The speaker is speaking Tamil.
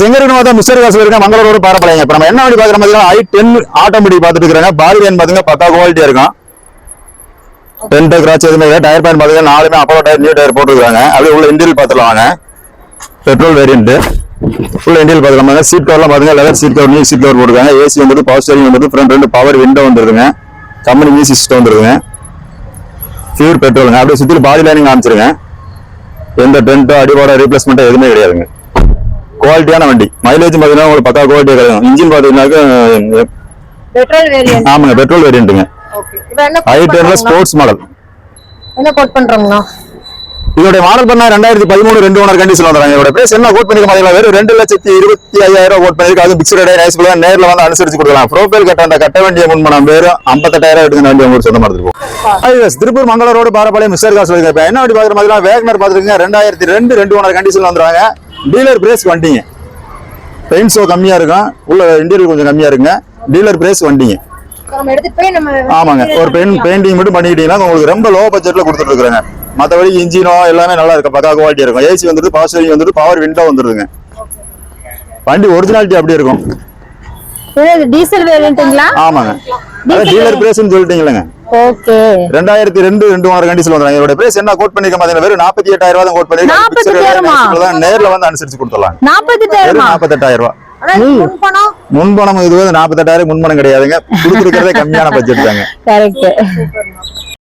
செங்கரன் மிஸ்டர் காசு இருக்க மங்களூரோட பாரப்படைங்க. இப்ப நம்ம என்ன வண்டி பாக்குற பாத்தீங்கன்னா i10 ஆட்டோமேட்டிக் பாத்துட்டு இருக்காங்க. பாடி லைன் பாத்தீங்கன்னா பக்கா குவாலிட்டியா இருக்கும். டென்ட் கிராச் எதுவுமே இல்லை. டயர் பேன் பாத்தீங்கன்னா நாலுமே அப்போ டயர் நியூ டயர் போட்டுருக்காங்க. அப்படியே உள்ள இன்டீரியல் பாத்துலாம் வாங்க. பெட்ரோல் வேரியன்ட் ஃபுல் இன்டீரியல் பாத்துக்கலாம். சீட் கவர்லாம் பாத்தீங்கன்னா leather seat cover, new seat cover போட்டுருக்காங்க. ஏசி வந்து பவர் ஸ்டீரிங் வந்து ஃப்ரண்ட் ரெண்டு பவர் விண்டோ வந்துருக்குங்க. கம்பெனி மியூசிக் சிஸ்டம் வந்துருக்குங்க. பியூர் பெட்ரோலுங்க. அப்படியே சுத்தி பாடி லைனிங் காமிச்சிருங்க. எந்த டென்ட்டோ அடிபாடோ ரீப்ளேஸ்மெண்ட்டோ எதுவுமே கிடையாதுங்க. குவாலிட்டியான வண்டி. மைலேஜ் பாத்தீங்கன்னா உங்களுக்கு பக்கா குவாலிட்டியா கிடைக்கும். இன்ஜின் பாத்தீங்கன்னாக்க பெட்ரோல் வேரியன்ட். ஆமாங்க, பெட்ரோல் வேரியன்ட்டுங்க. ஓகே. இது என்ன i10 ஸ்போர்ட்ஸ் மாடல். என்ன கோட் பண்றோம்னா? இதோட மாடல் பண்ணா 2013 2 ஓனர் கண்டிஷன் வந்தறாங்க. இதோட பிரைஸ் என்ன கோட் பண்ணிருக்க பாத்தீங்களா? வெறும் 2,25,000 கோட் பண்ணிருக்கு. அது பிக்ஸ்ட் ரேட் நைஸ் பிளான் நேர்ல வந்து அனுசரிச்சு கொடுக்கலாம். ப்ரோஃபைல் கட்ட அந்த கட்ட வேண்டிய முன்பணம் வெறும் 58,000 எடுத்து வண்டி உங்களுக்கு சொந்தமா எடுத்துப்போம். திருப்பூர் மங்களூர் ரோடு பாரப்பாளையம் மிஸ்டர் காசு இருக்கு. இப்ப என்ன வண்டி பாக்குற மாதிரி வேகனர் பாத்துருக்கீங்க. 2002 2 ஓனர் கண்டிஷன் வந்துறாங்க. டீலர் பிரைஸ் வண்டிங்க. பெயிண்ட் ஷோ கம்மியா இருக்கும். உள்ள இன்டீரியர் கொஞ்சம் கம்மியா இருக்குங்க. டீலர் பிரைஸ் வண்டிங்க. நம்ம எடுத்துட்டு போய் நம்ம ஆமாங்க, ஒரு பெயிண்டிங் மட்டும் பண்ணிக்கிட்டீங்கன்னா உங்களுக்கு ரொம்ப லோ பட்ஜெட்ல கொடுத்துட்டு இருக்காங்க. மற்றபடி இன்ஜினோ எல்லாமே நல்லா இருக்கும். பக்கா குவாலிட்டி இருக்கும். ஏசி வந்துட்டு பவர் ஸ்டீரிங் வந்துட்டு பவர் விண்டோ வந்துருதுங்க. வண்டி ஒரிஜினாலிட்டி அப்படி இருக்கும். இது டீசல் வேரியன்ட்ங்களா? ஆமாங்க, அதான் டீலர் பிரைஸ்னு சொல்லிட்டீங்களேங்க. ஓகே. 2002 2 ஓனர் கண்டிஷன் வந்தாங்க. இதோட பிரைஸ் என்ன கோட் பண்ணிருக்க பாத்தீங்கன்னா வெறும் 48,000 தான் கோட் பண்ணிருக்காங்க. நேர்ல வந்து அனுசரிச்சு கொடுத்துடலாம். 48,000. முன்பணம் இது 48,000 முன்பணம் கிடையாதுங்க. கொடுத்துருக்கிறதே கம்மியான பட்ஜெட் தாங்க. கரெக்ட்.